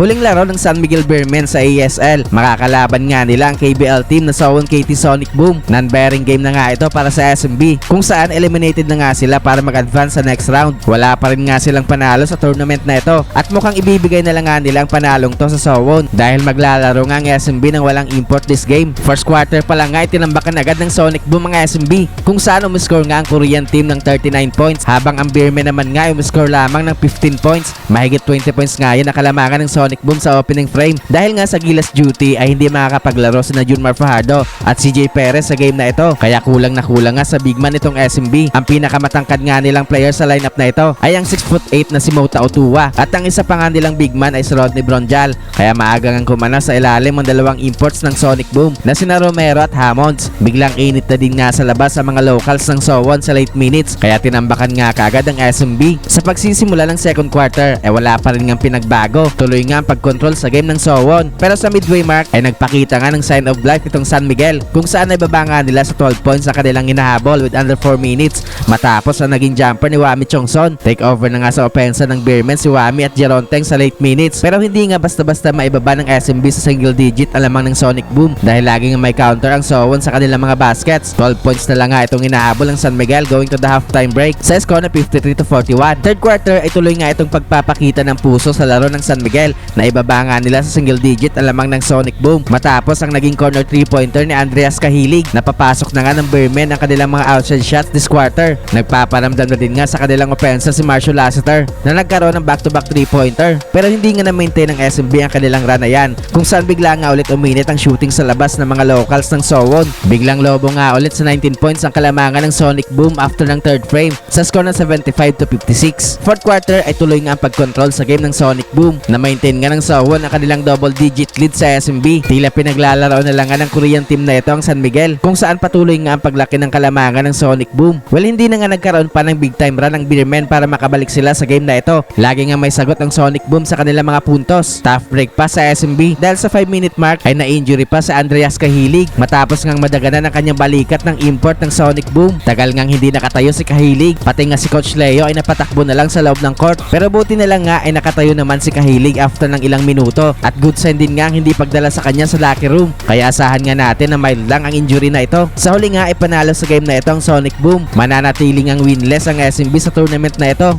Huling laro ng San Miguel Beermen sa ASL. Makakalaban nga nila ang KBL team na Sowon KT Sonic Boom. Non-bearing game na nga ito para sa SMB, kung saan eliminated na nga sila para mag-advance sa next round. Wala pa rin nga silang panalo sa tournament na ito at mukhang ibibigay na lang nga nila ang panalong to sa Sowon dahil maglalaro nga ang SMB nang walang import this game. First quarter pa lang nga itinambakan agad ng Sonic Boom ang SMB, kung saan umiscore nga ang Korean team ng 39 points habang ang Beermen naman nga umiscore lamang ng 15 points. Mahigit 20 points nga yun nakalamangan ng Sonic Boom sa opening frame dahil nga sa Gilas duty ay hindi makakapaglaro sina Junmar Fajardo at CJ Perez sa game na ito, kaya kulang na kulang nga sa big man itong SMB. Ang pinakamatangkad nga nilang player sa lineup na ito ay ang 6'8" na si Mota Otua at ang isa pa nga nilang big man ay si Rodney Bronjal, kaya maagang ang kumana sa ilalim ang dalawang imports ng Sonic Boom na sina Romero at Hammonds. Biglang init na din nga sa labas ang mga locals ng Sowon sa late minutes, kaya tinambakan nga kagad ang SMB. Sa pagsisimula ng second quarter ay wala pa rin nga pinagbago, tuloy nga ang pagkontrol sa game ng Sowon, pero sa midway mark ay nagpakita nga ng sign of life itong San Miguel, kung saan ay baba nga nila sa 12 points sa kanilang hinahabol with under 4 minutes matapos ang naging jumper ni Wami Chongson. Take over na nga sa opensa ng Beermen si Wami at Jeronteng sa late minutes, pero hindi nga basta-basta maibaba ng SMB sa single digit ang lamang ng Sonic Boom dahil laging may counter ang Sowon sa kanilang mga baskets. 12 points na lang nga itong hinahabol ng San Miguel going to the halftime break sa score na 53-41. Third quarter ay tuloy nga itong pagpapakita ng puso sa laro ng San Miguel na ibaba nga nila sa single digit ang lamang ng Sonic Boom matapos ang naging corner 3-pointer ni Andreas Cahilig. Napapasok na nga ng Beermen ang kanilang mga outside shots this quarter. Nagpaparamdam na din nga sa kanilang opensa si Marshall Lassiter na nagkaroon ng back-to-back 3-pointer, pero hindi nga na-maintain ng SMB ang kanilang run na yan, kung saan bigla nga ulit uminit ang shooting sa labas ng mga locals ng Sowon. Biglang lobo nga ulit sa 19 points ang kalamangan ng Sonic Boom after ng third frame sa score na 75-56. Fourth quarter ay tuloy nga ang pagkontrol sa game ng Sonic Boom na maintain nga ng Sowon ang kanilang double-digit lead sa SMB. Tila pinaglalaro na lang nga ng Korean team na ito ang San Miguel, kung saan patuloy nga ang paglaki ng kalamangan ng Sonic Boom. Well, hindi na nga nagkaroon pa ng big time run ng Beermen para makabalik sila sa game na ito. Lagi nga may sagot ang Sonic Boom sa kanilang mga puntos. Tough break pa sa SMB dahil sa 5-minute mark ay na-injury pa sa Andreas Cahilig matapos ngang madaganan ang kanyang balikat ng import ng Sonic Boom. Tagal ngang hindi nakatayo si Cahilig, pati nga si Coach Leo ay napatakbo na lang sa loob ng court, pero buti na lang nga ay nakatayo naman si Cahilig after ng ilang minuto at good sign din nga ang hindi pagdala sa kanya sa locker room, kaya asahan nga natin na mild lang ang injury na ito. Sa huli nga ay panalo sa game na ito ang Sonic Boom. Mananatiling ang winless ang SMB sa tournament na ito.